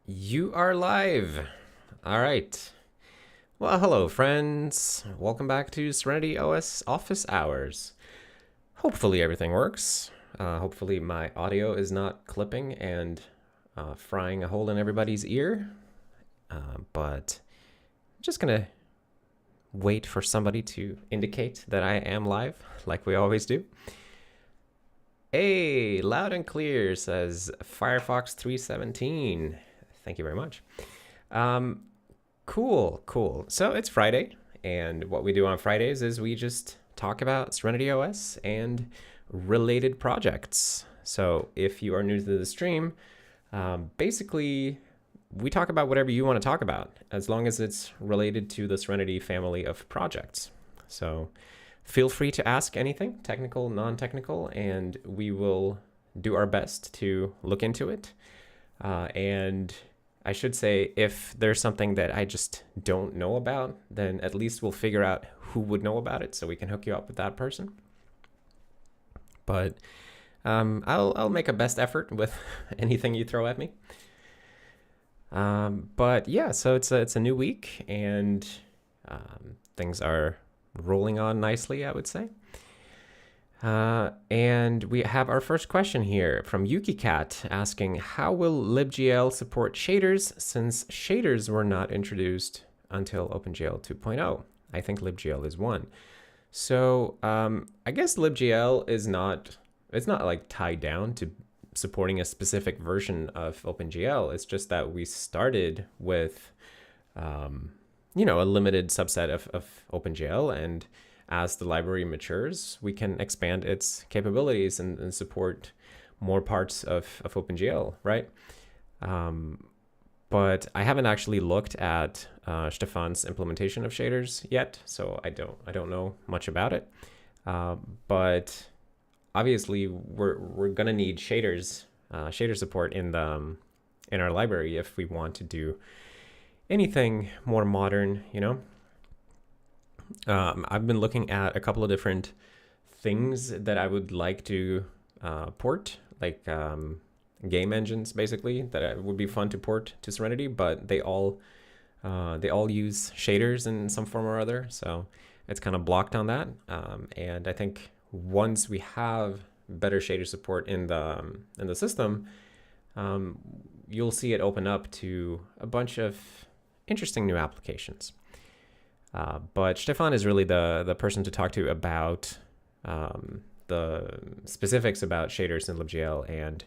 You are live. All right. Well, hello, friends. Welcome back to SerenityOS office hours. Hopefully everything works. Hopefully my audio is not clipping and frying a hole in everybody's ear. But I'm just gonna wait for somebody to indicate that I am live, like we always do. Hey, loud and clear, says Firefox 317. Thank you very much. Cool. So it's Friday, and what we do on Fridays is we just talk about SerenityOS and related projects. So if you are new to the stream, basically we talk about whatever you want to talk about, as long as it's related to the Serenity family of projects. So feel free to ask anything, technical, non-technical, and we will do our best to look into it. And I should say, if there's something that I just don't know about, then at least we'll figure out who would know about it so we can hook you up with that person. But I'll make a best effort with anything you throw at me. But yeah, so it's a new week, and things are rolling on nicely, I would say. And we have our first question here from YukiCat asking, how will LibGL support shaders since shaders were not introduced until OpenGL 2.0? I think LibGL is 1. So I guess LibGL is not like tied down to supporting a specific version of OpenGL. It's just that we started with, a limited subset of OpenGL, and as the library matures, we can expand its capabilities and support more parts of OpenGL, right? But I haven't actually looked at Stefan's implementation of shaders yet, so I don't know much about it. But obviously, we're gonna need shaders, shader support in our library if we want to do anything more modern, I've been looking at a couple of different things that I would like to port, like game engines, basically, that would be fun to port to Serenity, but they all use shaders in some form or other, so it's kind of blocked on that. And I think once we have better shader support in the system, you'll see it open up to a bunch of interesting new applications. But Stefan is really the person to talk to about the specifics about shaders in LibGL, and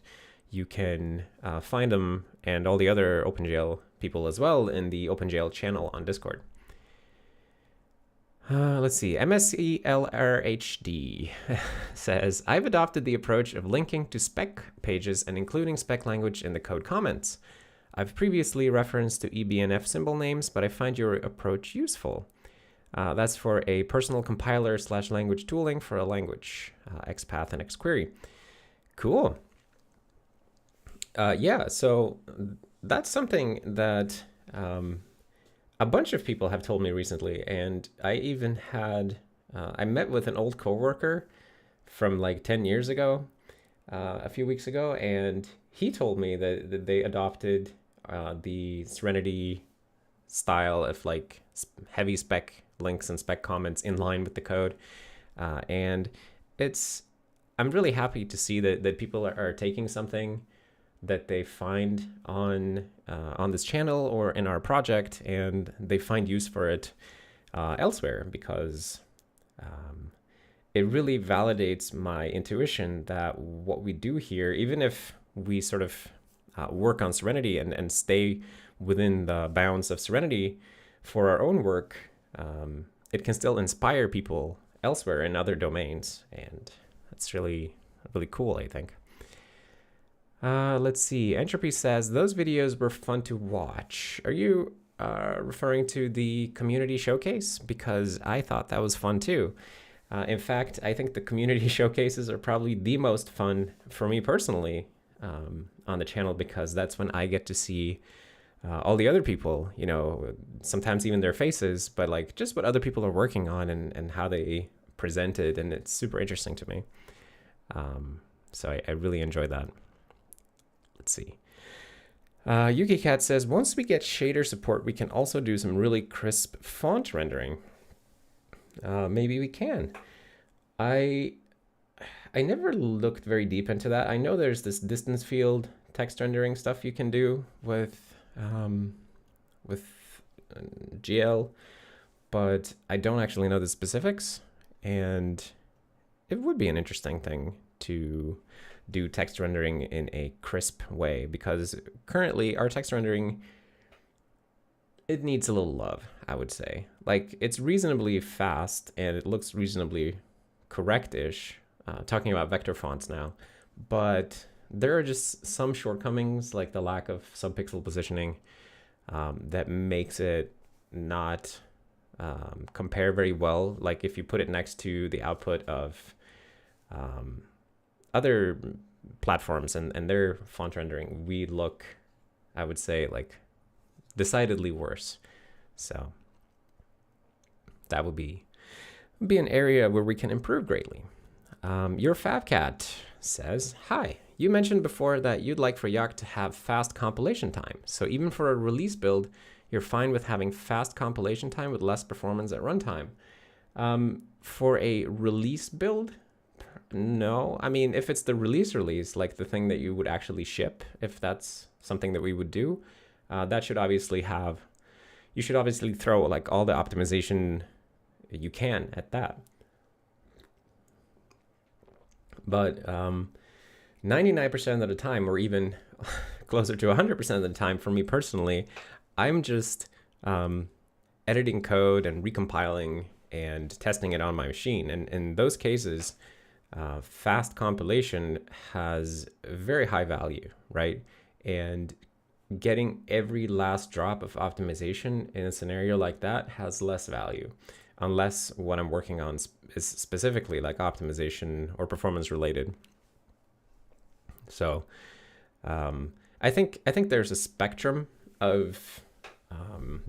you can find them and all the other OpenGL people as well in the OpenGL channel on Discord. Let's see, MSELRHD says, I've adopted the approach of linking to spec pages and including spec language in the code comments. I've previously referenced to EBNF symbol names, but I find your approach useful. That's for a personal compiler / language tooling for a language, XPath and XQuery. Cool. Yeah, so that's something that a bunch of people have told me recently, and I even had, I met with an old coworker from like 10 years ago, a few weeks ago, and he told me that they adopted the Serenity style of like heavy spec links and spec comments in line with the code. And I'm really happy to see that people are taking something that they find on this channel or in our project, and they find use for it elsewhere, because it really validates my intuition that what we do here, even if we sort of work on Serenity and stay within the bounds of Serenity for our own work, it can still inspire people elsewhere in other domains, and that's really, really cool, I think. Let's see. Entropy says, those videos were fun to watch. Are you referring to the community showcase? Because I thought that was fun too. In fact, I think the community showcases are probably the most fun for me personally on the channel, because that's when I get to see all the other people, sometimes even their faces, but like just what other people are working on and how they present it. And it's super interesting to me. So I really enjoy that. Let's see. YukiCat says, once we get shader support, we can also do some really crisp font rendering. Maybe we can. I never looked very deep into that. I know there's this distance field text rendering stuff you can do with GL, but I don't actually know the specifics, and it would be an interesting thing to do text rendering in a crisp way, because currently our text rendering, it needs a little love, I would say. Like, it's reasonably fast and it looks reasonably correct-ish, talking about vector fonts now, but there are just some shortcomings, like the lack of subpixel positioning, that makes it not compare very well. Like if you put it next to the output of other platforms and their font rendering, we look, I would say, like decidedly worse. So that would be an area where we can improve greatly. Your Fabcat says, hi, you mentioned before that you'd like for Yakt to have fast compilation time. So even for a release build, you're fine with having fast compilation time with less performance at runtime. For a release build, no. I mean, if it's the release, like the thing that you would actually ship, if that's something that we would do, that should obviously have, you should obviously throw like all the optimization you can at that. But 99% of the time, or even closer to 100% of the time for me personally, I'm just editing code and recompiling and testing it on my machine. And in those cases, fast compilation has very high value, right? And getting every last drop of optimization in a scenario like that has less value, unless what I'm working on is specifically like optimization or performance related. So I think there's a spectrum of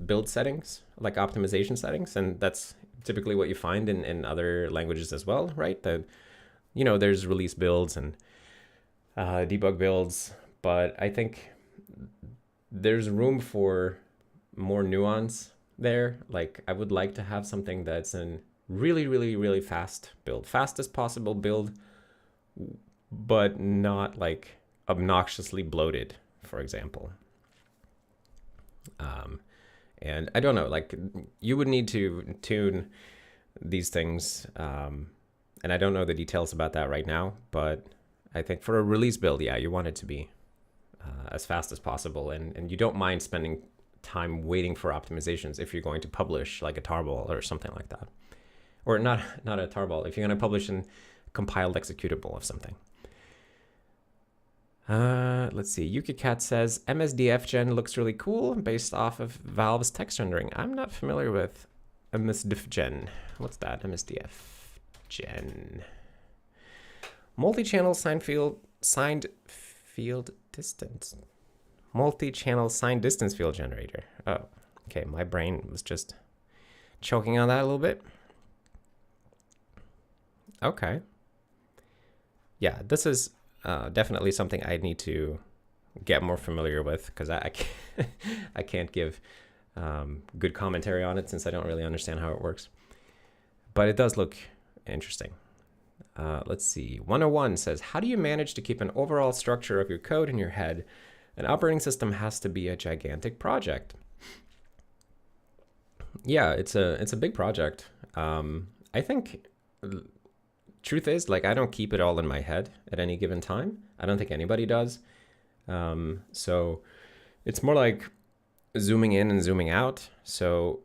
build settings, like optimization settings, and that's typically what you find in other languages as well, right? That, you know, there's release builds and debug builds, but I think there's room for more nuance there. Like I would like to have something that's a really, really, really fast build, fastest possible build, but not like obnoxiously bloated, for example. And I don't know, like you would need to tune these things. And I don't know the details about that right now, but I think for a release build, yeah, you want it to be as fast as possible. And you don't mind spending time waiting for optimizations if you're going to publish like a tarball or something like that. Or not a tarball, if you're going to publish a compiled executable of something. Let's see. YukiCat says MSDFgen looks really cool based off of Valve's text rendering. I'm not familiar with MSDFgen. What's that? MSDFgen. Multi-channel signed field distance. Multi-channel signed distance field generator. Oh, okay. My brain was just choking on that a little bit. Okay. Yeah, this is definitely something I need to get more familiar with, because I can't give good commentary on it since I don't really understand how it works. But it does look interesting. Let's see. 101 says, how do you manage to keep an overall structure of your code in your head? An operating system has to be a gigantic project. Yeah, it's a big project. I think truth is, like, I don't keep it all in my head at any given time. I don't think anybody does. So it's more like zooming in and zooming out. So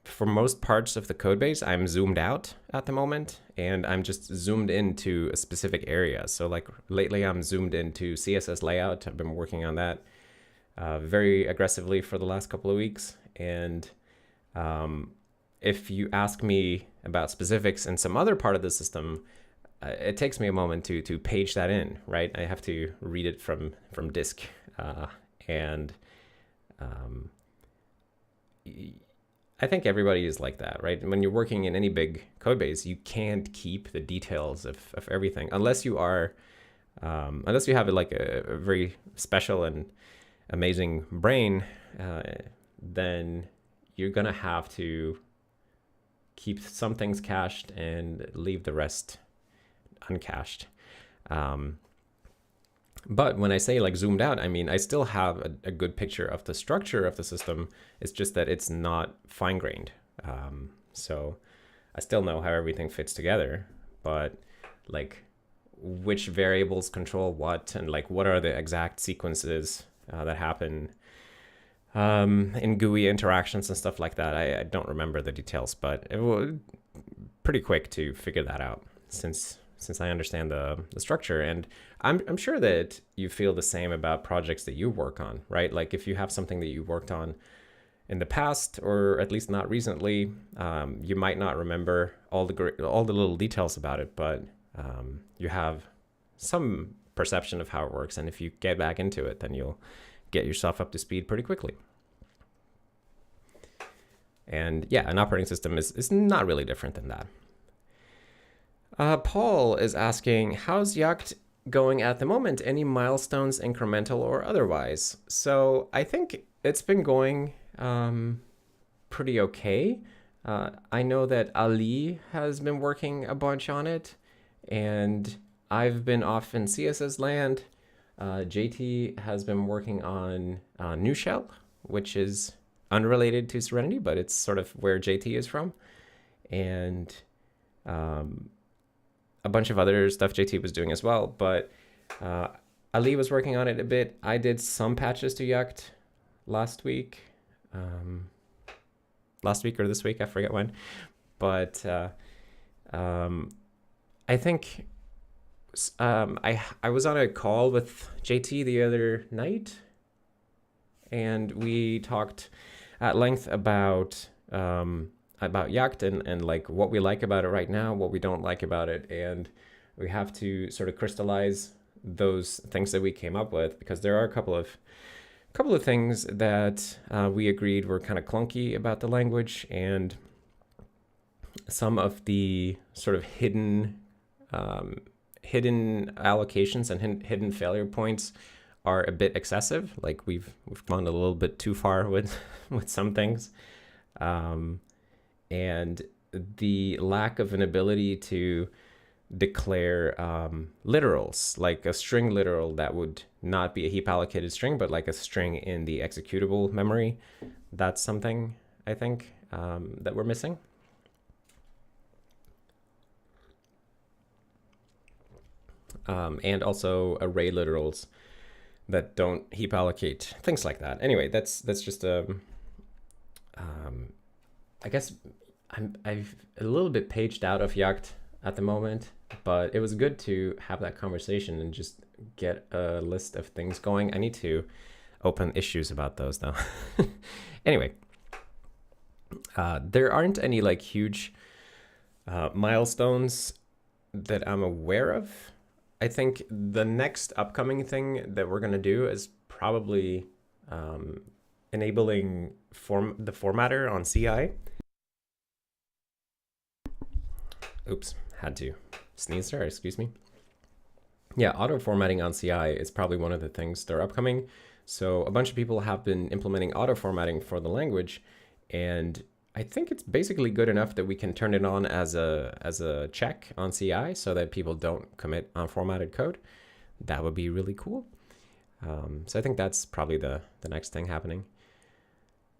for most parts of the code base, I'm zoomed out at the moment, and I'm just zoomed into a specific area. So like lately I'm zoomed into CSS layout. I've been working on that very aggressively for the last couple of weeks. And if you ask me about specifics in some other part of the system, it takes me a moment to page that in, right? I have to read it from disk. I think everybody is like that, right? When you're working in any big code base, you can't keep the details of everything unless you are, unless you have like a very special and amazing brain, then you're gonna have to keep some things cached and leave the rest uncached. But when I say like zoomed out, I mean, I still have a good picture of the structure of the system. It's just that it's not fine-grained. So I still know how everything fits together, but like which variables control what, and like what are the exact sequences that happen in GUI interactions and stuff like that. I don't remember the details, but it was pretty quick to figure that out since I understand the structure. And I'm sure that you feel the same about projects that you work on, right? Like if you have something that you worked on in the past, or at least not recently, you might not remember all the little details about it, but you have some perception of how it works. And if you get back into it, then you'll get yourself up to speed pretty quickly. And yeah, an operating system is not really different than that. Paul is asking, how's Yakt going at the moment? Any milestones, incremental or otherwise? So I think it's been going pretty okay. I know that Ali has been working a bunch on it, and I've been off in CSS land. JT has been working on New Shell, which is unrelated to Serenity, but it's sort of where JT is from. And a bunch of other stuff JT was doing as well, but Ali was working on it a bit. I did some patches to Yakt last week or this week, I forget when. But I think I was on a call with JT the other night, and we talked at length about Yakt and like what we like about it right now, what we don't like about it, and we have to sort of crystallize those things that we came up with, because there are a couple of things that we agreed were kind of clunky about the language, and some of the sort of hidden allocations and hidden failure points are a bit excessive. Like we've gone a little bit too far with some things. And the lack of an ability to declare literals, like a string literal that would not be a heap allocated string, but like a string in the executable memory. That's something I think that we're missing. And also array literals that don't heap allocate, things like that. Anyway, that's just I guess I'm a little bit paged out of Yakt at the moment, but it was good to have that conversation and just get a list of things going. I need to open issues about those though. Anyway, there aren't any like huge milestones that I'm aware of. I think the next upcoming thing that we're going to do is probably enabling the formatter on CI. Oops, had to sneeze there, excuse me. Yeah, auto formatting on CI is probably one of the things that are upcoming. So a bunch of people have been implementing auto formatting for the language, and I think it's basically good enough that we can turn it on as a check on CI so that people don't commit unformatted code. That would be really cool. So I think that's probably the next thing happening.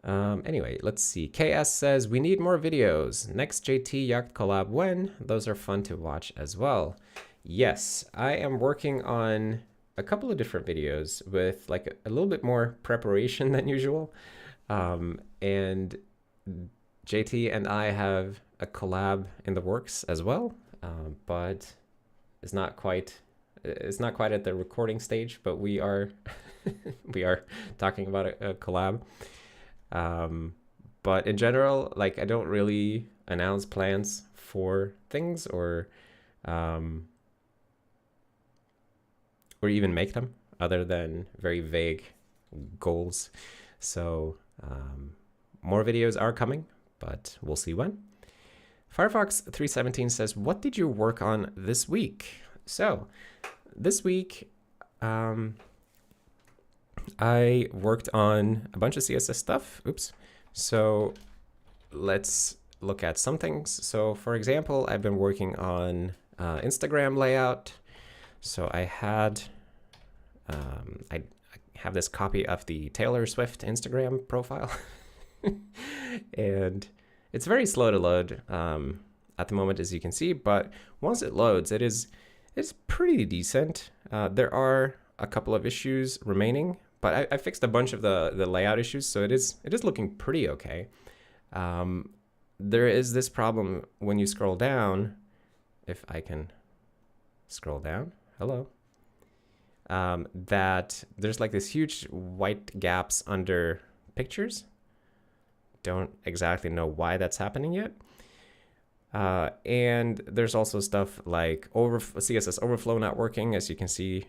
Anyway, let's see. KS says, we need more videos. Next JT Yakt collab when? Those are fun to watch as well. Yes, I am working on a couple of different videos with like a little bit more preparation than usual. And JT and I have a collab in the works as well, but it's not quite at the recording stage, but we are we are talking about a collab. But in general, like I don't really announce plans for things or even make them other than very vague goals. So more videos are coming, but we'll see when. Firefox 317 says, what did you work on this week? So this week, I I worked on a bunch of CSS stuff. Oops. So let's look at some things. So for example, I've been working on Instagram layout. So I had, I have this copy of the Taylor Swift Instagram profile. And it's very slow to load at the moment, as you can see, but once it loads, it's pretty decent. There are a couple of issues remaining, but I fixed a bunch of the layout issues, so it is looking pretty okay. There is this problem when you scroll down, if I can scroll down, hello, that there's like this huge white gaps under pictures. Don't exactly know why that's happening yet. And there's also stuff like CSS overflow not working, as you can see.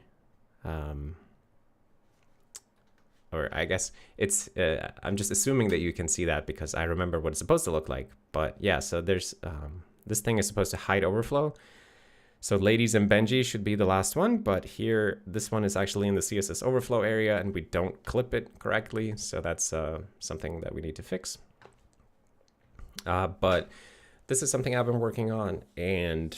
Or I guess it's, I'm just assuming that you can see that because I remember what it's supposed to look like. But yeah, so there's, this thing is supposed to hide overflow. So Ladies and Benji should be the last one, but here, this one is actually in the CSS overflow area and we don't clip it correctly. So that's something that we need to fix. But this is something I've been working on, and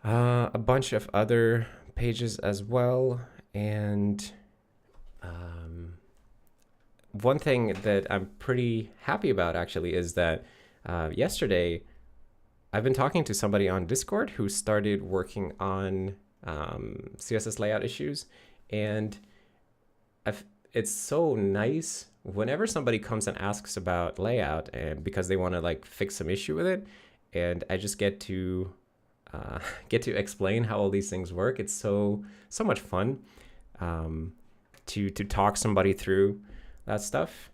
a bunch of other pages as well. And one thing that I'm pretty happy about actually is that yesterday, I've been talking to somebody on Discord who started working on CSS layout issues, and it's so nice whenever somebody comes and asks about layout, and because they want to like fix some issue with it, and I just get to explain how all these things work. It's so much fun to talk somebody through that stuff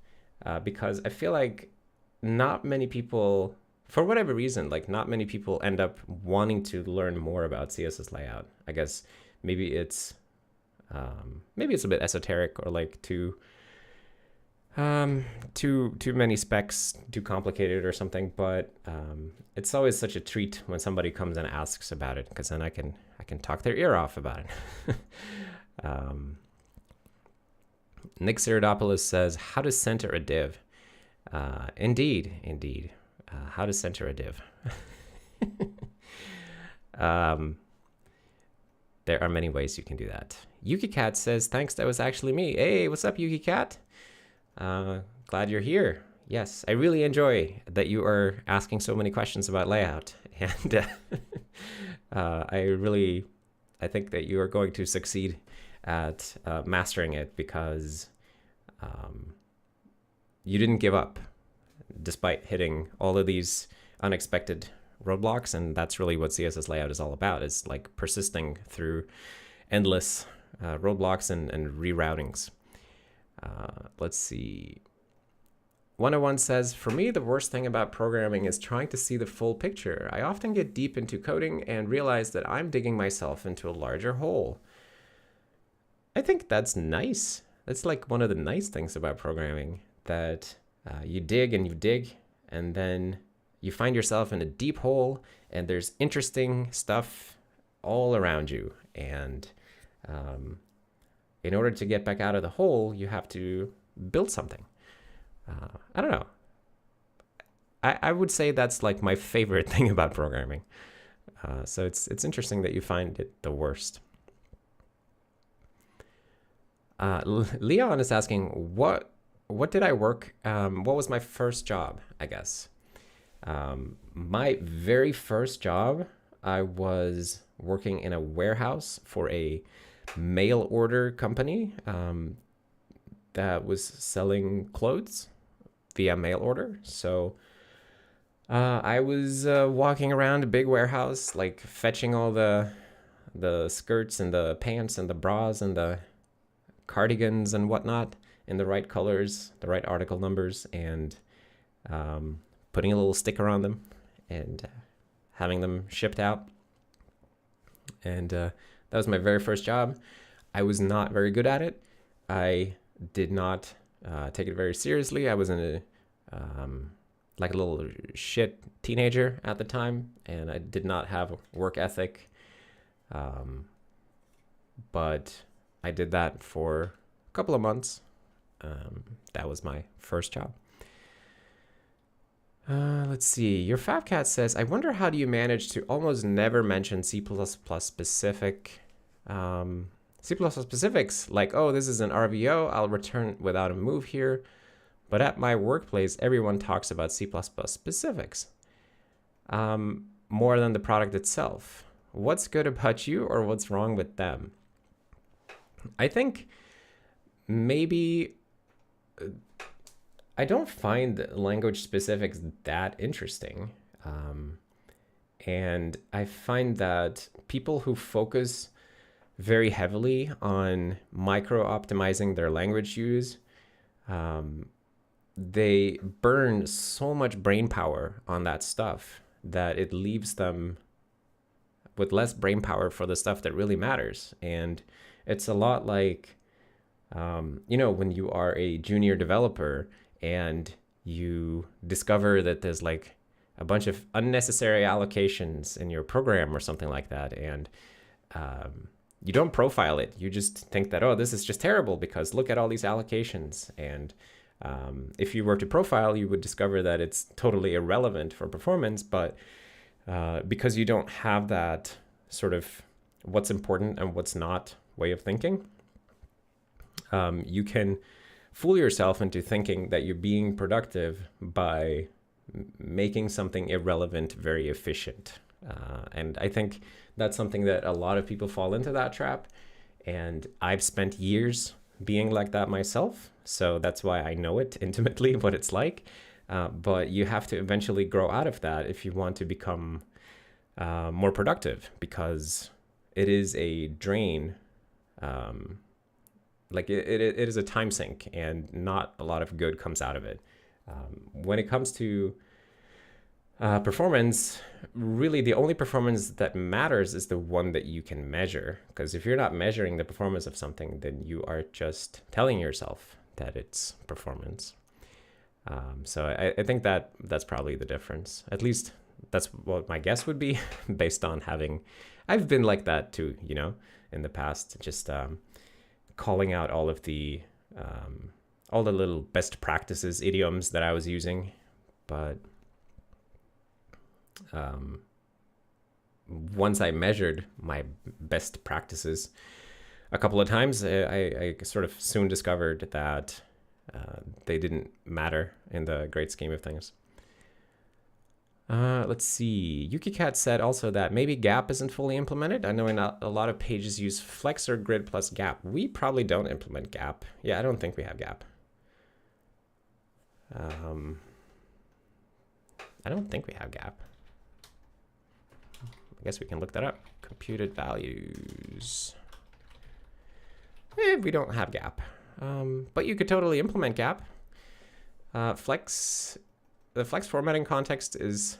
because I feel like not many people, for whatever reason, like not many people end up wanting to learn more about CSS layout. I guess maybe it's a bit esoteric or like too many specs, too complicated or something. But it's always such a treat when somebody comes and asks about it, because then I can talk their ear off about it. Nick Siridopoulos says, "How to center a div?" Indeed. How to center a div. There are many ways you can do that. YukiCat says, "Thanks, that was actually me." Hey, what's up, YukiCat? Glad you're here. Yes, I really enjoy that you are asking so many questions about layout. And I think that you are going to succeed at mastering it, because you didn't give up despite hitting all of these unexpected roadblocks. And that's really what CSS layout is all about, is like persisting through endless roadblocks and reroutings. Let's see. 101 says, "For me, the worst thing about programming is trying to see the full picture. I often get deep into coding and realize that I'm digging myself into a larger hole." I think that's nice. That's like one of the nice things about programming, that you dig and you dig, and then you find yourself in a deep hole, and there's interesting stuff all around you. And in order to get back out of the hole, you have to build something. I don't know. I would say that's like my favorite thing about programming. So it's interesting that you find it the worst. Leon is asking, what did I work? What was my first job, I guess? My very first job, I was working in a warehouse for a mail order company that was selling clothes via mail order. So I was walking around a big warehouse, like fetching all the skirts and the pants and the bras and the cardigans and whatnot in the right colors, the right article numbers, and putting a little sticker on them and having them shipped out. And that was my very first job. I was not very good at it. I did not take it very seriously. I was in a like a little shit teenager at the time, and I did not have a work ethic. But I did that for couple of months. That was my first job. Let's see. Your Fabcat says, I wonder how do you manage to almost never mention C++ specific C++ specifics like, oh, this is an RVO, I'll return without a move here. But at my workplace, everyone talks about C++ specifics more than the product itself. What's good about you or what's wrong with them? I think maybe I don't find language specifics that interesting. And I find that people who focus very heavily on micro-optimizing their language use, they burn so much brain power on that stuff that it leaves them with less brain power for the stuff that really matters. And it's a lot like, you know, when you are a junior developer and you discover that there's like a bunch of unnecessary allocations in your program or something like that, and you don't profile it. You just think that, oh, this is just terrible because look at all these allocations. And if you were to profile, you would discover that it's totally irrelevant for performance. But because you don't have that sort of what's important and what's not way of thinking, you can fool yourself into thinking that you're being productive by making something irrelevant very efficient. And I think that's something that a lot of people fall into that trap. And I've spent years being like that myself. So that's why I know it intimately, what it's like. But you have to eventually grow out of that if you want to become more productive, because it is a drain. Like it is a time sink, and not a lot of good comes out of it. When it comes to performance, really the only performance that matters is the one that you can measure. Because if you're not measuring the performance of something, then you are just telling yourself that it's performance. So I think that's probably the difference. At least that's what my guess would be, based on I've been like that too, you know, in the past, just calling out all the little best practices, idioms that I was using. But once I measured my best practices a couple of times, I sort of soon discovered that they didn't matter in the great scheme of things. Let's see. YukiCat said also that maybe gap isn't fully implemented. I know a lot of pages use flex or grid plus gap. We probably don't implement gap. Yeah, I don't think we have gap. I don't think we have gap. I guess we can look that up. Computed values. We don't have gap. But you could totally implement gap. The flex formatting context is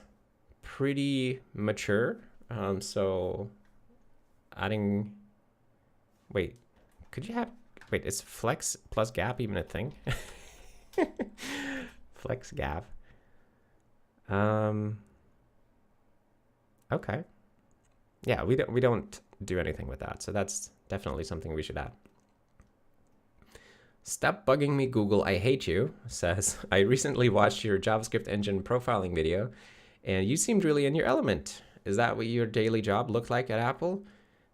pretty mature. So adding, wait, is flex plus gap even a thing? Flex gap. Okay. Yeah, we don't do anything with that. So that's definitely something we should add. Stop bugging me, Google, I hate you, says, I recently watched your JavaScript engine profiling video, and you seemed really in your element. Is that what your daily job looked like at Apple?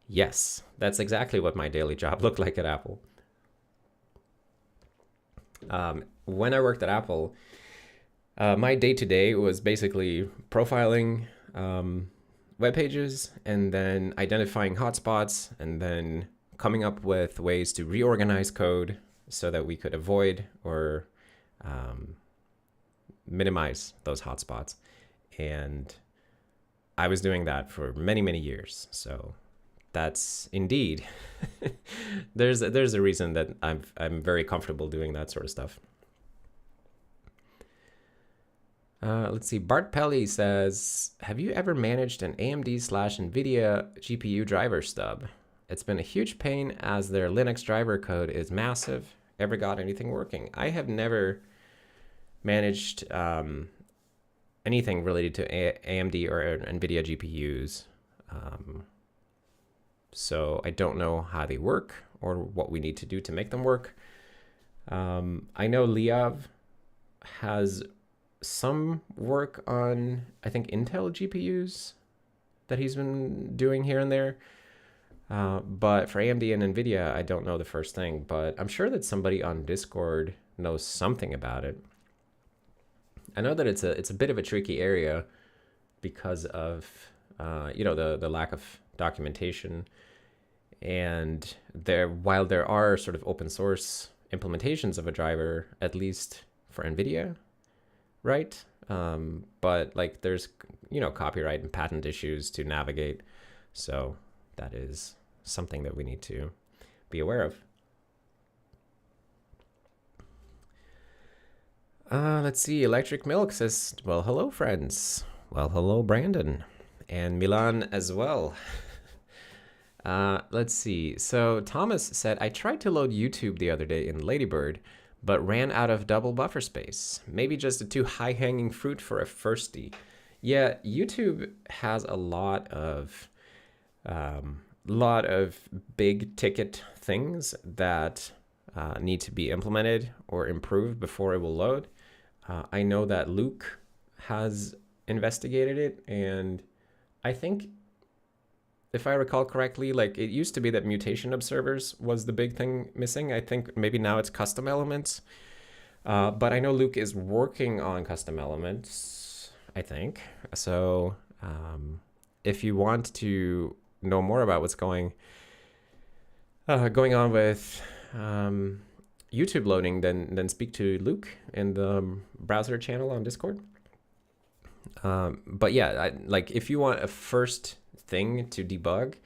Yes, that's exactly what my daily job looked like at Apple. When I worked at Apple, my day-to-day was basically profiling web pages, and then identifying hotspots, and then coming up with ways to reorganize code so that we could avoid or minimize those hotspots. And I was doing that for many, many years. So that's indeed, there's a reason that I'm very comfortable doing that sort of stuff. Let's see. Bart Pelly says, have you ever managed an AMD/NVIDIA GPU driver stub? It's been a huge pain as their Linux driver code is massive. Ever got anything working? I have never managed anything related to AMD or NVIDIA GPUs. so I don't know how they work or what we need to do to make them work. I know Liav has some work on, I think, Intel GPUs that he's been doing here and there. But for AMD and NVIDIA, I don't know the first thing, but I'm sure that somebody on Discord knows something about it. I know that it's a bit of a tricky area because of the lack of documentation, and while there are sort of open source implementations of a driver, at least for NVIDIA, right? But like there's copyright and patent issues to navigate, so that is something that we need to be aware of. Let's see. Electric Milk says, well, hello, friends. Well, hello, Brandon. And Milan as well. Let's see. So Thomas said, I tried to load YouTube the other day in Ladybird, but ran out of double buffer space. Maybe just a too high-hanging fruit for a firstie. Yeah, YouTube has a lot of big ticket things that need to be implemented or improved before it will load. I know that Luke has investigated it, and I think, if I recall correctly, like it used to be that mutation observers was the big thing missing. I think maybe now it's custom elements. But I know Luke is working on custom elements, I think. So if you want to know more about what's going on with YouTube loading, then speak to Luke in the browser channel on Discord. But yeah, like if you want a first thing to debug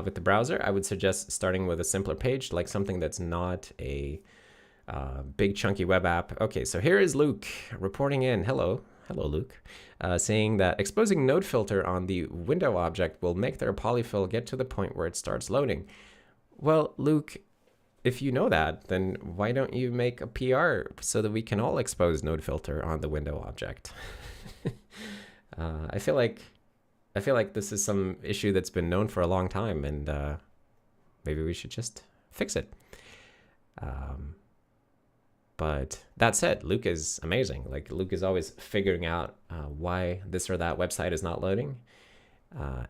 with the browser, I would suggest starting with a simpler page, like something that's not a big chunky web app. Okay, so here is Luke reporting in. Hello, Luke, saying that exposing node filter on the window object will make their polyfill get to the point where it starts loading. Well, Luke, if you know that, then why don't you make a PR so that we can all expose node filter on the window object? I feel like this is some issue that's been known for a long time, and maybe we should just fix it. But that said, Luke is amazing. Like Luke is always figuring out why this or that website is not loading,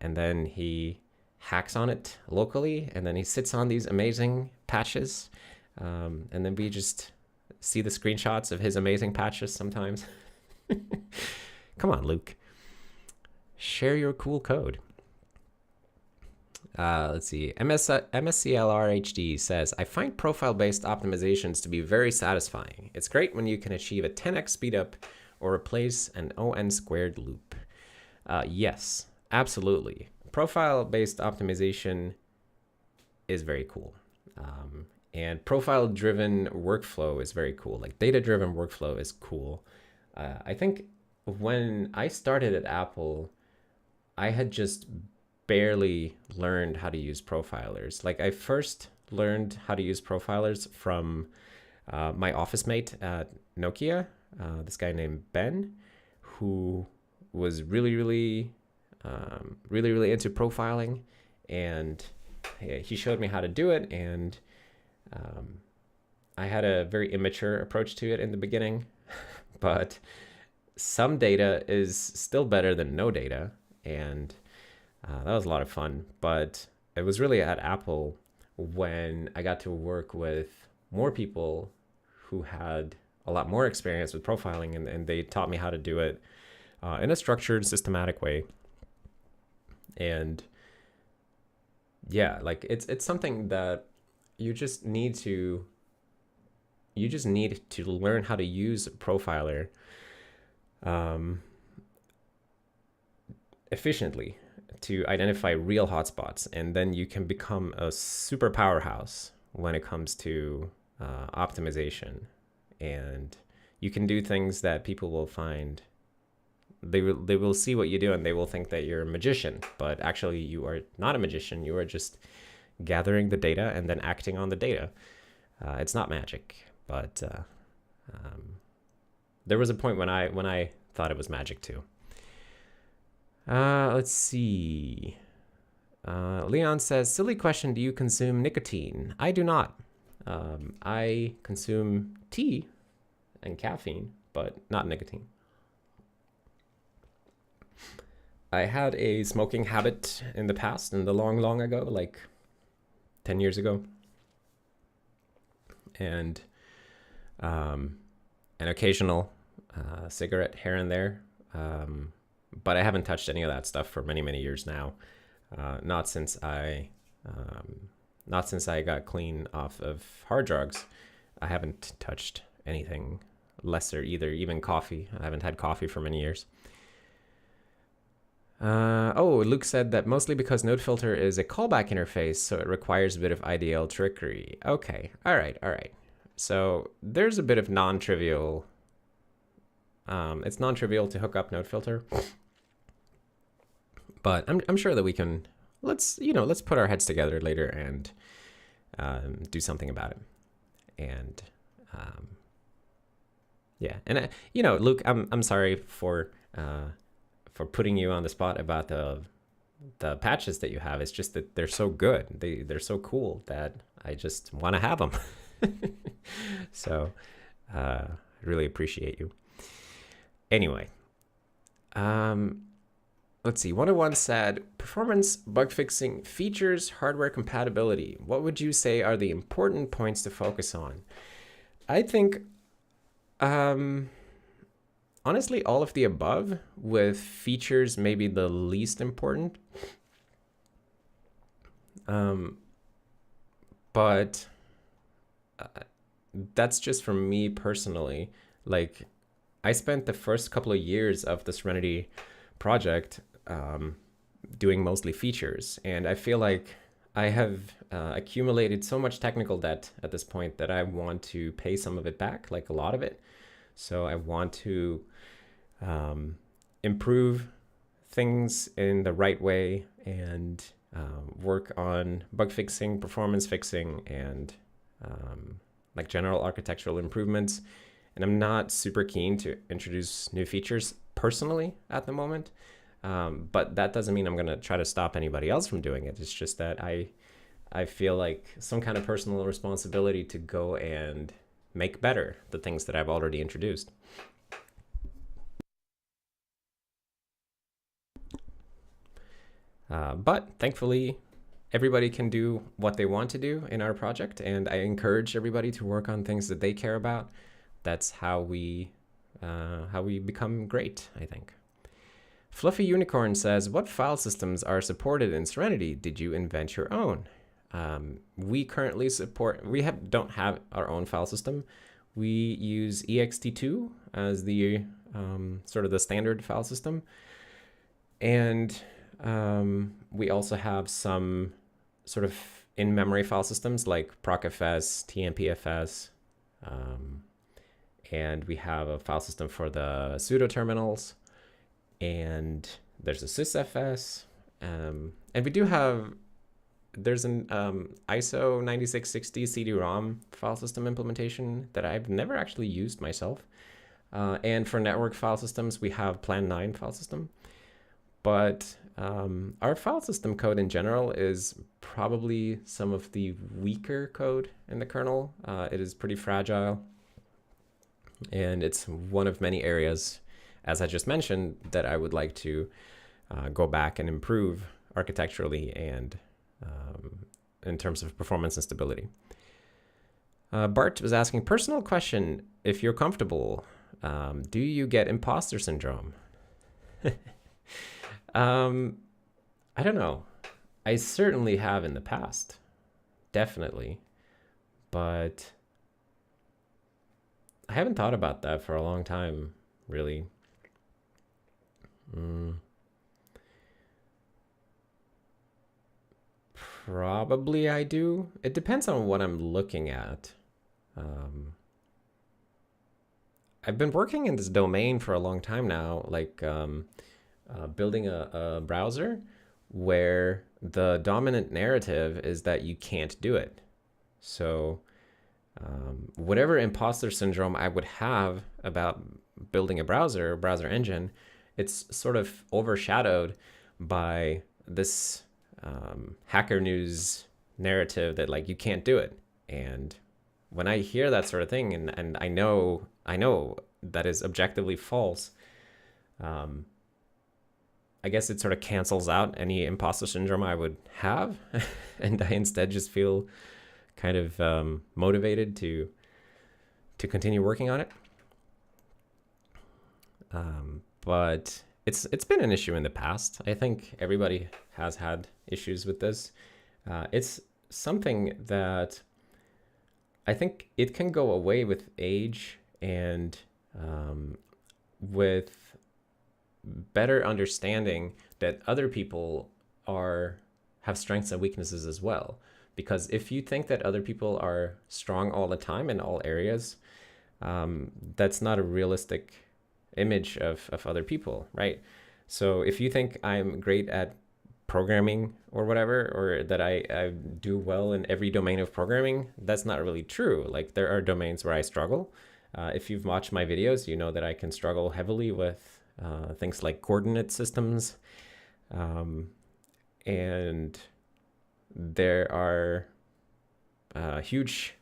and then he hacks on it locally, and then he sits on these amazing patches, and then we just see the screenshots of his amazing patches sometimes. Come on, Luke. Share your cool code. Let's see. MSCLRHD says, I find profile-based optimizations to be very satisfying. It's great when you can achieve a 10x speedup or replace an ON squared loop. Yes, absolutely. Profile-based optimization is very cool. And profile-driven workflow is very cool. Like data-driven workflow is cool. I think when I started at Apple, I had just barely learned how to use profilers. Like I first learned how to use profilers from my office mate at Nokia, this guy named Ben, who was really into profiling, and he showed me how to do it, and I had a very immature approach to it in the beginning, but some data is still better than no data, and that was a lot of fun. But it was really at Apple when I got to work with more people who had a lot more experience with profiling, and they taught me how to do it in a structured, systematic way. And yeah, like it's something that you just need to learn how to use Profiler efficiently to identify real hotspots, and then you can become a super powerhouse when it comes to optimization. And you can do things that people will find, they will see what you do, and they will think that you're a magician, but actually you are not a magician. You are just gathering the data and then acting on the data. It's not magic, but there was a point when I thought it was magic too. Let's see. Leon says, silly question, do you consume nicotine? I do not. I consume tea and caffeine, but not nicotine. I had a smoking habit in the past, in the long ago, like 10 years ago. And an occasional cigarette here and there. But I haven't touched any of that stuff for many years now. Not since I got clean off of hard drugs. I haven't touched anything lesser either, even coffee. I haven't had coffee for many years. Luke said that mostly because NodeFilter is a callback interface, so it requires a bit of IDL trickery. Okay, all right. So there's a bit of non-trivial. It's non-trivial to hook up NodeFilter, but I'm sure that we can. Let's put our heads together later and do something about it. And yeah, and Luke, I'm sorry for putting you on the spot about the patches that you have. It's just that they're so good. They're so cool that I just want to have them. So I really appreciate you. Anyway, let's see. 101 said, performance, bug fixing, features, hardware compatibility. What would you say are the important points to focus on? I think, honestly, all of the above, with features maybe the least important. But that's just for me personally. Like, I spent the first couple of years of the Serenity project doing mostly features, and I feel like I have accumulated so much technical debt at this point that I want to pay some of it back, like a lot of it. So I want to improve things in the right way and work on bug fixing, performance fixing, and like general architectural improvements. And I'm not super keen to introduce new features personally at the moment. But that doesn't mean I'm going to try to stop anybody else from doing it. It's just that I feel like some kind of personal responsibility to go and make better the things that I've already introduced. But thankfully, everybody can do what they want to do in our project, and I encourage everybody to work on things that they care about. That's how we become great, I think. Fluffy Unicorn says, what file systems are supported in Serenity? Did you invent your own? We currently don't have our own file system. We use ext2 as the sort of the standard file system. And we also have some sort of in-memory file systems like procfs, tmpfs, and we have a file system for the pseudo terminals, and there's a sysfs, and we do have, there's an ISO 9660 CD-ROM file system implementation that I've never actually used myself. And for network file systems, we have Plan 9 file system. But our file system code in general is probably some of the weaker code in the kernel. It is pretty fragile. And it's one of many areas, as I just mentioned, that I would like to go back and improve architecturally and in terms of performance and stability. Bart was asking, personal question, if you're comfortable, do you get imposter syndrome? I don't know. I certainly have in the past, definitely, but I haven't thought about that for a long time, really. Probably I do. It depends on what I'm looking at. I've been working in this domain for a long time now, like building a browser where the dominant narrative is that you can't do it. So whatever imposter syndrome I would have about building a browser engine, it's sort of overshadowed by this Hacker News narrative that like you can't do it. And when I hear that sort of thing, and I know that is objectively false, I guess it sort of cancels out any imposter syndrome I would have, and I instead just feel kind of motivated to continue working on it. But it's been an issue in the past. I think everybody has had issues with this. It's something that I think it can go away with age and with better understanding that other people have strengths and weaknesses as well. Because if you think that other people are strong all the time in all areas, that's not a realistic image of other people, right? So if you think I'm great at programming or whatever, or that I do well in every domain of programming, that's not really true. Like there are domains where I struggle. If you've watched my videos, you know that I can struggle heavily with things like coordinate systems. And there are huge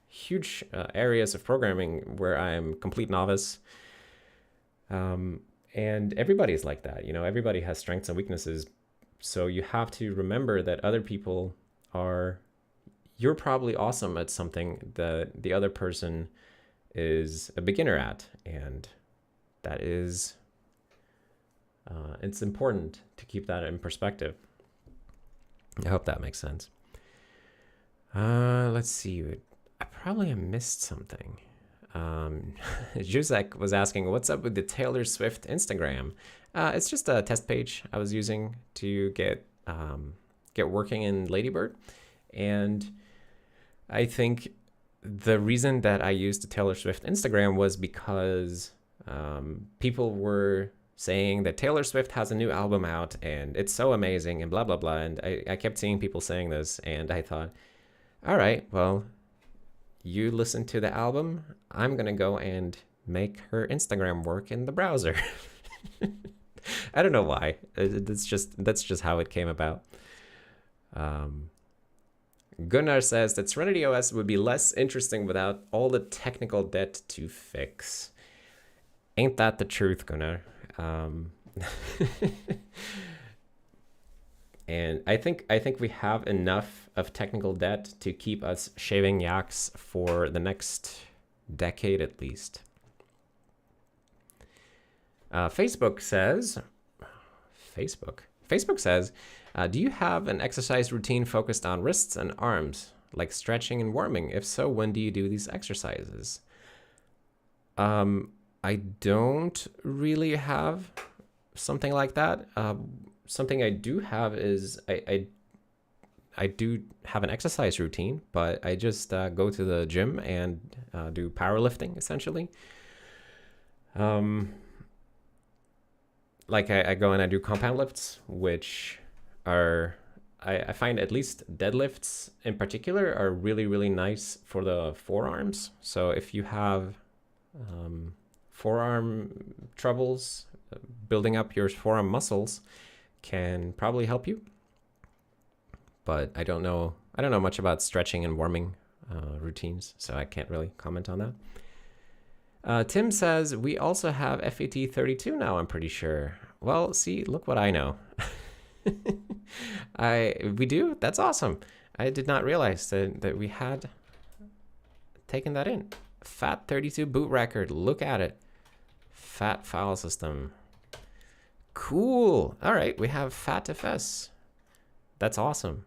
areas of programming where I'm complete novice. And everybody's like that, you know, everybody has strengths and weaknesses. So you have to remember that other people you're probably awesome at something that the other person is a beginner at. And that is, it's important to keep that in perspective. I hope that makes sense. Let's see. I probably missed something. Juzek was asking, what's up with the Taylor Swift Instagram? It's just a test page I was using to get working in Ladybird. And I think the reason that I used the Taylor Swift Instagram was because people were saying that Taylor Swift has a new album out and it's so amazing and blah, blah, blah. And I kept seeing people saying this, and I thought, all right, well, you listen to the album, I'm going to go and make her Instagram work in the browser. I don't know why. That's just how it came about. Gunnar says that SerenityOS would be less interesting without all the technical debt to fix. Ain't that the truth, Gunnar? And I think we have enough of technical debt to keep us shaving yaks for the next decade at least. Facebook says, do you have an exercise routine focused on wrists and arms, like stretching and warming? If so, when do you do these exercises? I don't really have something like that. Something I do have is I do have an exercise routine, but I just go to the gym and do powerlifting essentially. Like I go and I do compound lifts, which are, I find at least deadlifts in particular are really, really nice for the forearms. So if you have forearm troubles, building up your forearm muscles can probably help you. But I don't know much about stretching and warming routines, so I can't really comment on that. Tim says, we also have FAT32 now, I'm pretty sure. Well, see, look what I know. We do? That's awesome. I did not realize that we had taken that in. FAT32 boot record, look at it. FAT file system. Cool. All right, we have FATFS. That's awesome.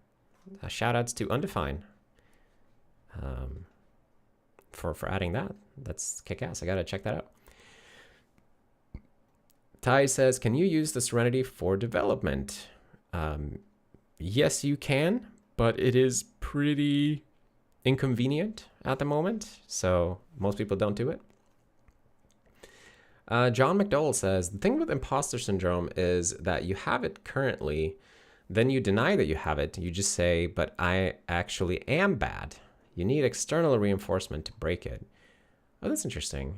Shout outs to Undefined for adding that. That's kick-ass. I gotta check that out. Ty says, can you use the Serenity for development? Yes, you can, but it is pretty inconvenient at the moment, so most people don't do it. John McDowell says, the thing with imposter syndrome is that you have it currently, then you deny that you have it. You just say, but I actually am bad. You need external reinforcement to break it. Oh, that's interesting.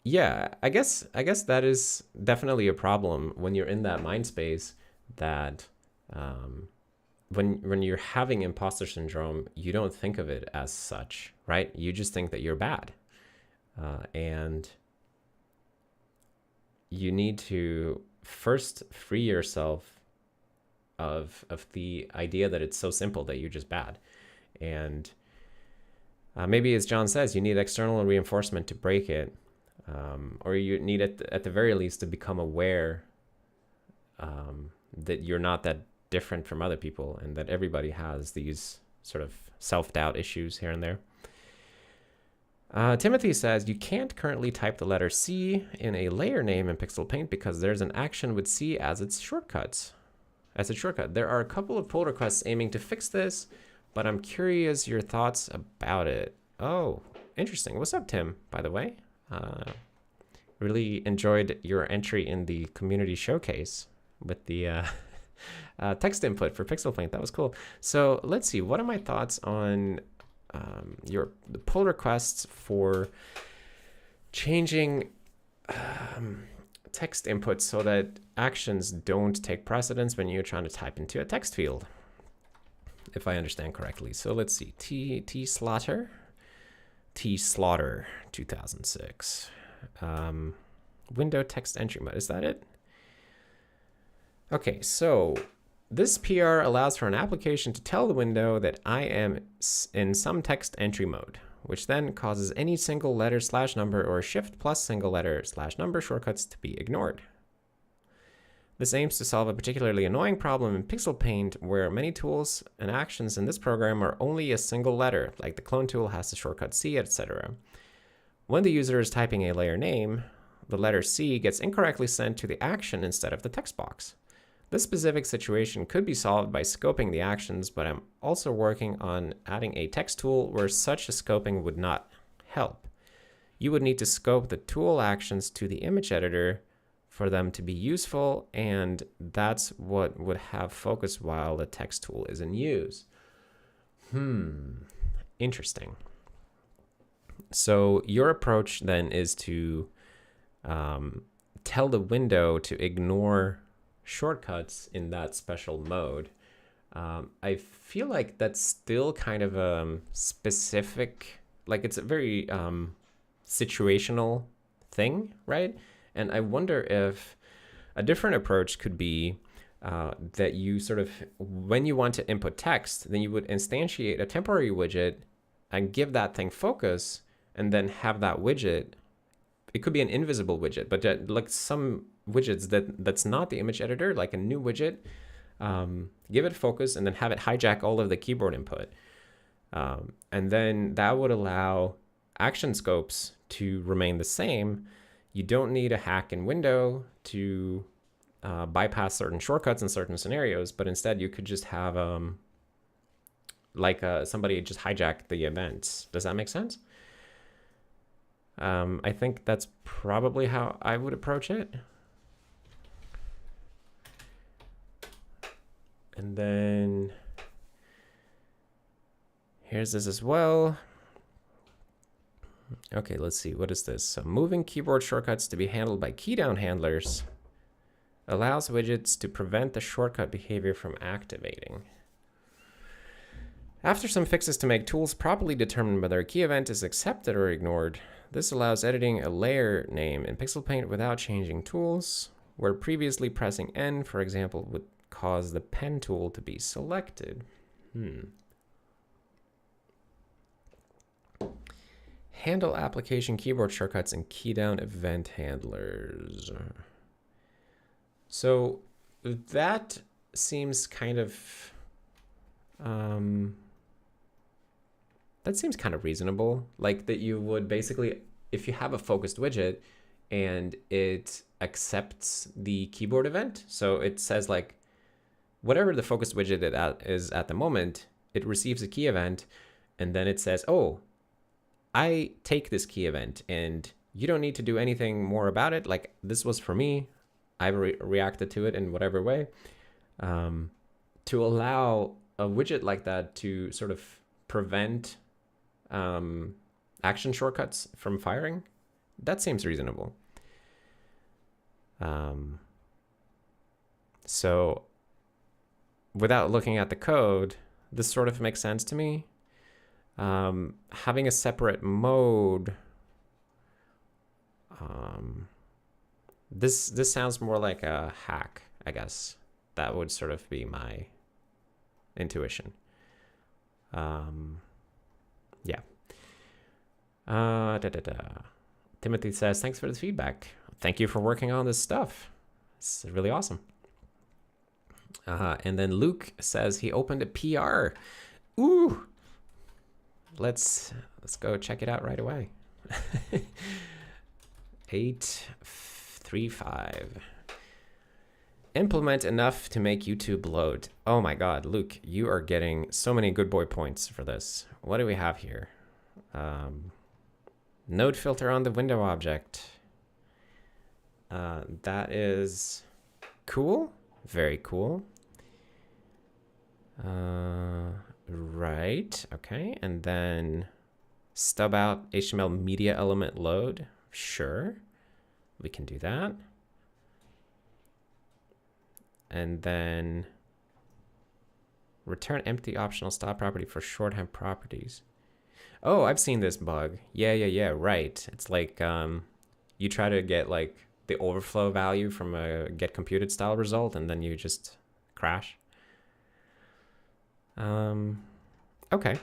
Yeah, I guess that is definitely a problem when you're in that mind space, that when you're having imposter syndrome, you don't think of it as such, right? You just think that you're bad. And you need to first free yourself of the idea that it's so simple that you're just bad. And maybe, as John says, you need external reinforcement to break it, or you need it at the very least to become aware that you're not that different from other people, and that everybody has these sort of self-doubt issues here and there. Timothy says, you can't currently type the letter C in a layer name in Pixel Paint because there's an action with C as its shortcut. There are a couple of pull requests aiming to fix this, but I'm curious your thoughts about it. Oh, interesting. What's up, Tim, by the way? Really enjoyed your entry in the community showcase with the text input for Pixel Paint. That was cool. So let's see. What are my thoughts on the pull requests for changing text input so that actions don't take precedence when you're trying to type into a text field, if I understand correctly. So let's see. T Slaughter 2006. Window text entry mode. Is that it? Okay, so this PR allows for an application to tell the window that I am in some text entry mode, which then causes any single letter / number or shift plus single letter / number shortcuts to be ignored. This aims to solve a particularly annoying problem in Pixel Paint where many tools and actions in this program are only a single letter, like the clone tool has the shortcut C, etc. When the user is typing a layer name, the letter C gets incorrectly sent to the action instead of the text box. This specific situation could be solved by scoping the actions, but I'm also working on adding a text tool where such a scoping would not help. You would need to scope the tool actions to the image editor for them to be useful, and that's what would have focus while the text tool is in use. Interesting. So your approach then is to tell the window to ignore shortcuts in that special mode. I feel like that's still kind of a specific, like it's a very situational thing, right? And I wonder if a different approach could be that you sort of, when you want to input text, then you would instantiate a temporary widget and give that thing focus, and then have that widget, it could be an invisible widget, but like some widgets that's not the image editor, like a new widget, give it focus and then have it hijack all of the keyboard input. And then that would allow action scopes to remain the same. You don't need a hack in window to bypass certain shortcuts in certain scenarios, but instead you could just have somebody just hijack the events. Does that make sense? I think that's probably how I would approach it. And then here's this as well. Okay, let's see. What is this? So moving keyboard shortcuts to be handled by keydown handlers allows widgets to prevent the shortcut behavior from activating. After some fixes to make tools properly determine whether a key event is accepted or ignored, this allows editing a layer name in Pixel Paint without changing tools, where previously pressing N, for example, would cause the pen tool to be selected. Handle application keyboard shortcuts and keydown event handlers. So that seems kind of reasonable. Like that you would basically, if you have a focused widget and it accepts the keyboard event, so it says like whatever the focused widget is at the moment, it receives a key event, and then it says, oh, I take this key event and you don't need to do anything more about it. Like this was for me. I reacted to it in whatever way. To allow a widget like that to sort of prevent action shortcuts from firing, that seems reasonable. So without looking at the code, this sort of makes sense to me. Having a separate mode, this sounds more like a hack, I guess. That would sort of be my intuition. Yeah. Timothy says, thanks for the feedback. Thank you for working on this stuff. It's really awesome. And then Luke says he opened a PR. Ooh. Let's go check it out right away. 835. Implement enough to make YouTube load. Oh my God, Luke, you are getting so many good boy points for this. What do we have here? Node filter on the window object. That is cool. Very cool. Right. Okay. And then stub out HTML media element load. Sure. We can do that. And then return empty optional style property for shorthand properties. Oh, I've seen this bug. Yeah, right. It's like you try to get like the overflow value from a get computed style result, and then you just crash. Okay.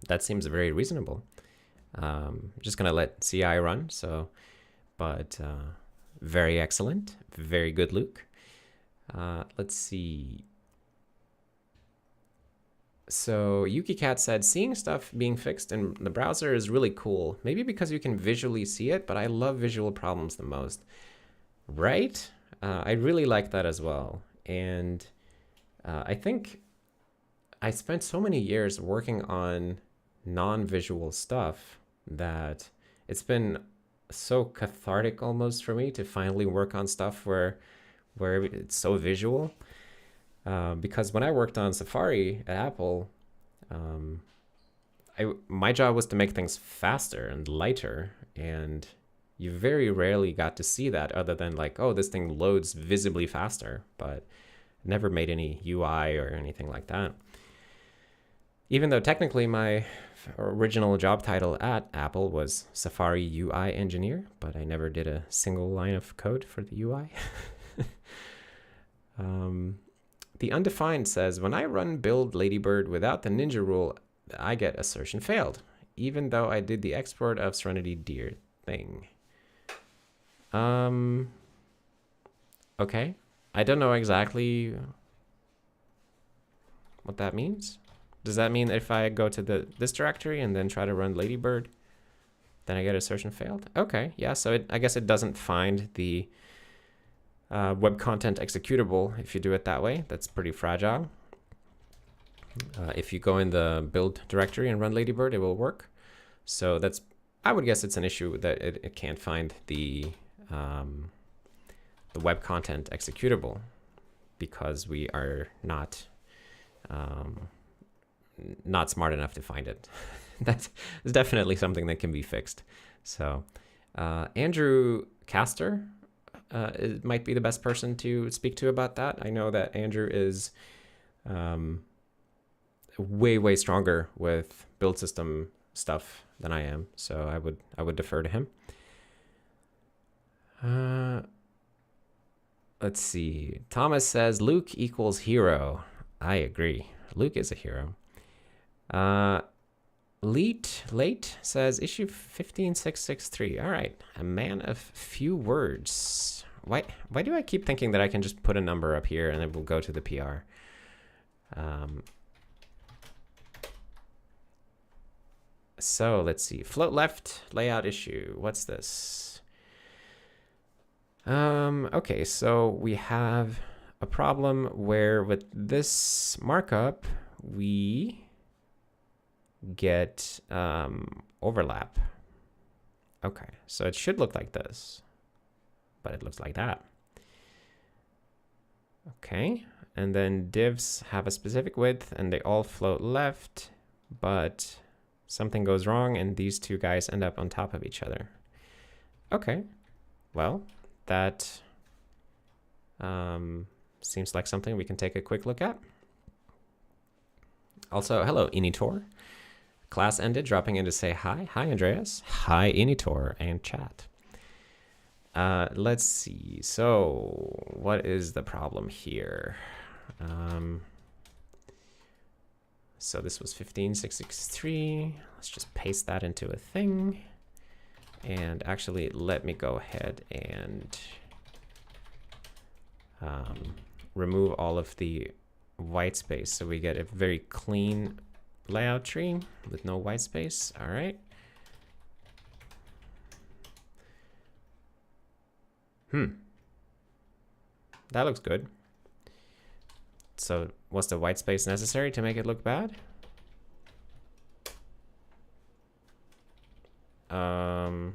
That seems very reasonable. Just gonna let CI run. So, but very excellent, very good, Luke. Let's see. So YukiCat said, seeing stuff being fixed in the browser is really cool. Maybe because you can visually see it, but I love visual problems the most. Right? I really like that as well. And I think I spent so many years working on non-visual stuff that it's been so cathartic almost for me to finally work on stuff where it's so visual. Because when I worked on Safari at Apple, my job was to make things faster and lighter, and you very rarely got to see that other than like, oh, this thing loads visibly faster, but never made any UI or anything like that. Even though technically my original job title at Apple was Safari UI engineer, but I never did a single line of code for the UI. The Undefined says, when I run build Ladybird without the ninja rule, I get assertion failed, even though I did the export of Serenity Deer thing. Okay. I don't know exactly what that means. Does that mean that if I go to this directory and then try to run Ladybird, then I get assertion failed? Okay, yeah, so I guess it doesn't find the web content executable if you do it that way. That's pretty fragile. If you go in the build directory and run Ladybird, it will work. So that's, I would guess it's an issue that it can't find the web content executable because we are not smart enough to find it. That's definitely something that can be fixed. So Andrew Castor it might be the best person to speak to about that. I know that Andrew is way stronger with build system stuff than I am, so I would defer to him. Let's see. Thomas says Luke equals hero. I agree. Luke is a hero. Late says issue 15663. All right, a man of few words. Why do I keep thinking that I can just put a number up here and it will go to the PR? So let's see. Float left layout issue. What's this? Okay, so we have a problem where with this markup we get overlap. Okay, so it should look like this, but it looks like that. Okay, and then divs have a specific width and they all float left, but something goes wrong and these two guys end up on top of each other. Okay, well, that Seems like something we can take a quick look at. Also, hello, Initor. Class ended, dropping in to say hi. Hi, Andreas. Hi, Initor, and chat. Let's see. So, what is the problem here? So this was 15,663. Let's just paste that into a thing. And actually, let me go ahead and remove all of the white space so we get a very clean layout tree with no white space. All right. That looks good. So was the white space necessary to make it look bad? All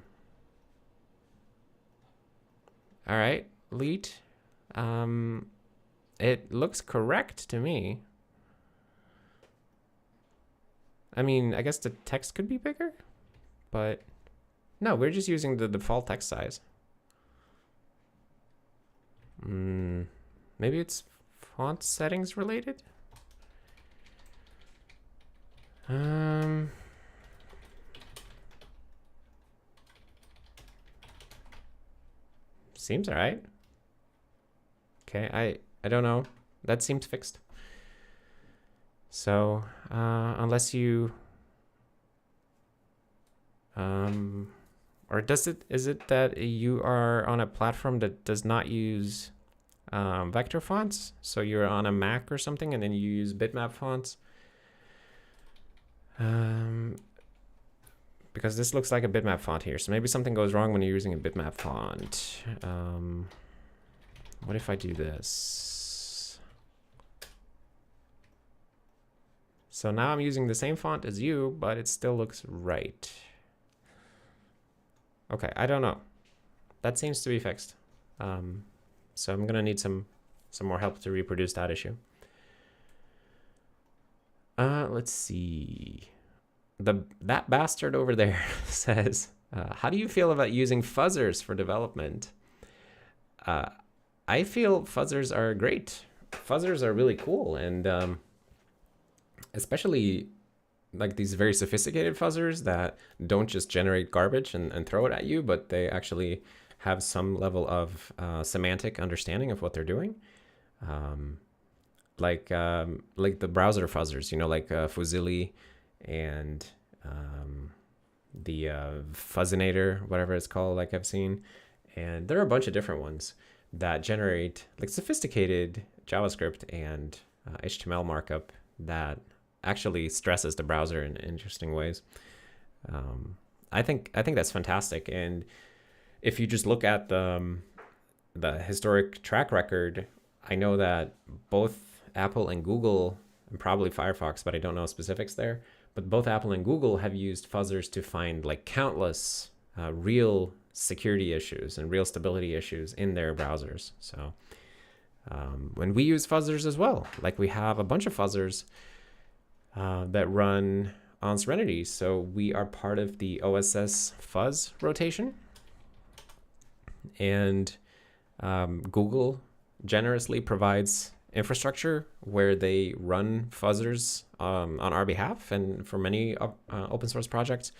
right, Leet. It looks correct to me. I mean, I guess the text could be bigger, but no, we're just using the default text size. Maybe it's font settings related? Seems all right. Okay, I don't know. That seems fixed. So, unless you or is it that you are on a platform that does not use vector fonts? So you're on a Mac or something and then you use bitmap fonts? Because this looks like a bitmap font here. So maybe something goes wrong when you're using a bitmap font. What if I do this? So now I'm using the same font as you, but it still looks right. Okay, I don't know. That seems to be fixed. So I'm gonna need some more help to reproduce that issue. Let's see. That bastard over there says, how do you feel about using fuzzers for development? I feel fuzzers are great. Fuzzers are really cool, and especially like these very sophisticated fuzzers that don't just generate garbage and throw it at you, but they actually have some level of semantic understanding of what they're doing. Like the browser fuzzers, you know, like Fuzzily and the Fuzzinator, whatever it's called, like I've seen. And there are a bunch of different ones that generate like sophisticated JavaScript and HTML markup that actually stresses the browser in interesting ways. I think that's fantastic. And if you just look at the historic track record, I know that both Apple and Google, and probably Firefox, but I don't know specifics there, but both Apple and Google have used fuzzers to find like countless real security issues and real stability issues in their browsers. So when we use fuzzers as well, like we have a bunch of fuzzers that run on Serenity. So we are part of the OSS fuzz rotation, and Google generously provides infrastructure where they run fuzzers on our behalf and for many open source projects.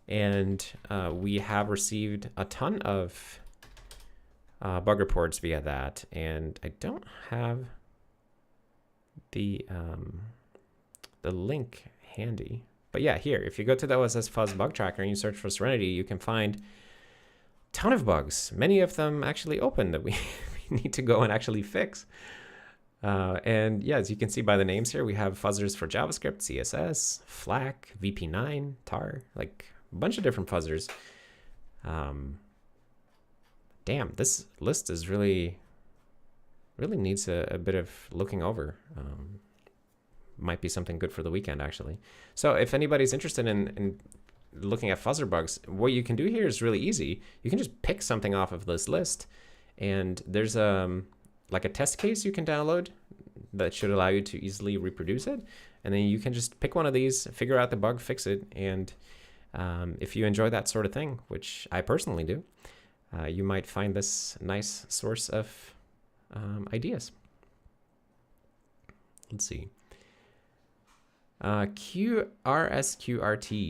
And we have received a ton of bug reports via that. And I don't have the link handy. But yeah, here, if you go to the OSS Fuzz bug tracker and you search for Serenity, you can find a ton of bugs. Many of them actually open that we need to go and actually fix. And yeah, as you can see by the names here, we have fuzzers for JavaScript, CSS, FLAC, VP9, tar, like a bunch of different fuzzers. Damn, this list is really needs a bit of looking over. Might be something good for the weekend, actually. So if anybody's interested in looking at fuzzer bugs, what you can do here is really easy. You can just pick something off of this list, and there's like a test case you can download that should allow you to easily reproduce it. And then you can just pick one of these, figure out the bug, fix it. And if you enjoy that sort of thing, which I personally do, you might find this nice source of ideas. Let's see. QRSQRT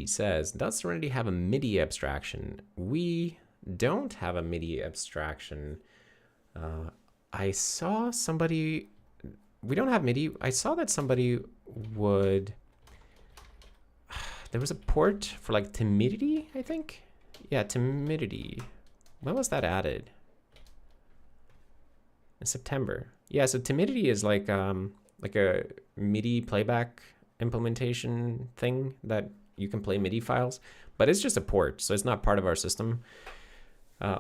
says, does Serenity have a MIDI abstraction? We don't have a MIDI abstraction. I saw somebody, we don't have MIDI. I saw that somebody would, there was a port for like timidity, I think. Yeah, timidity. When was that added? In September. Yeah, so timidity is like a MIDI playback implementation thing that you can play MIDI files, but it's just a port, so it's not part of our system.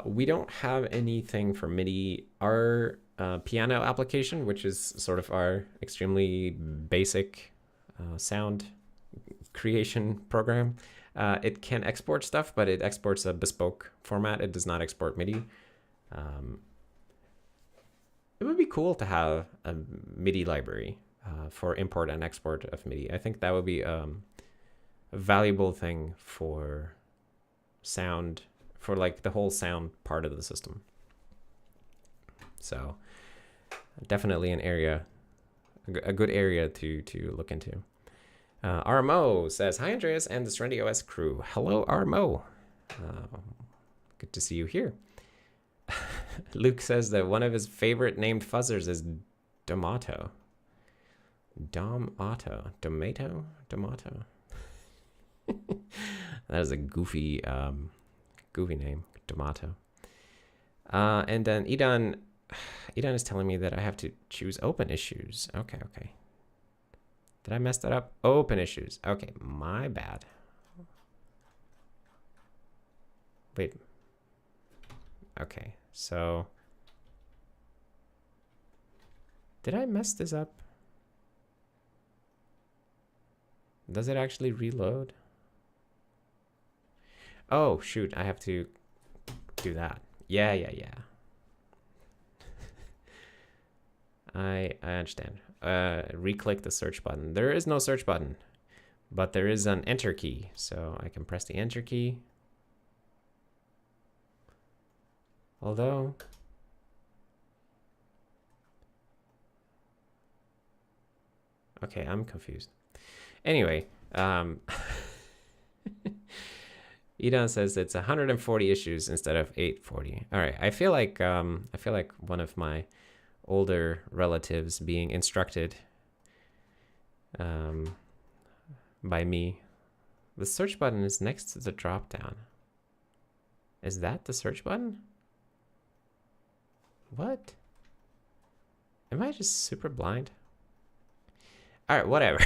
We don't have anything for MIDI. Our piano application, which is sort of our extremely basic sound creation program, it can export stuff, but it exports a bespoke format. It does not export MIDI. It would be cool to have a MIDI library for import and export of MIDI. I think that would be a valuable thing for sound, for like the whole sound part of the system. So definitely an area, a good area to look into. RMO says, hi, Andreas and the SerenityOS crew. Hello, RMO. Good to see you here. Luke says that one of his favorite named fuzzers is Domato. Domato. That is a goofy name, Domato. And then Idan is telling me that I have to choose open issues. Okay. Did I mess that up? Open issues. Okay, my bad. Wait. Okay, so did I mess this up? Does it actually reload? Oh, shoot, I have to do that. Yeah. I understand. Re-click the search button. There is no search button, but there is an enter key. So I can press the enter key. Although, okay, I'm confused. Anyway, Edan says it's 140 issues instead of 840. All right, I feel like one of my older relatives being instructed by me. The search button is next to the drop down. Is that the search button? What? Am I just super blind? All right, whatever.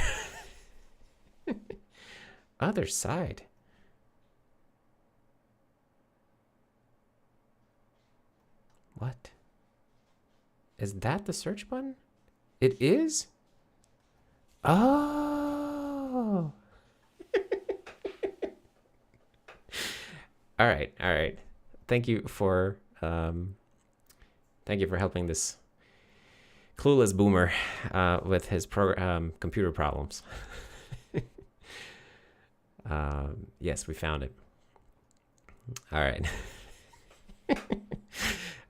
Other side. What? Is that the search button? It is? Oh. All right. Thank you for helping this clueless boomer with his computer problems. Yes, we found it. All right.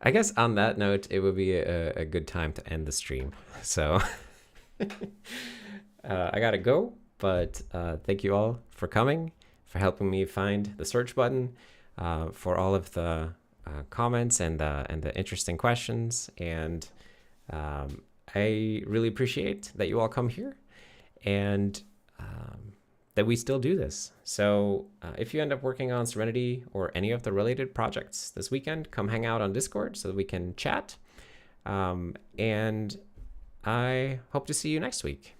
I guess on that note, it would be a good time to end the stream. So I gotta go, but thank you all for coming, for helping me find the search button, for all of the comments and the interesting questions. And I really appreciate that you all come here and that we still do this. So if you end up working on Serenity or any of the related projects this weekend, come hang out on Discord so that we can chat. And I hope to see you next week.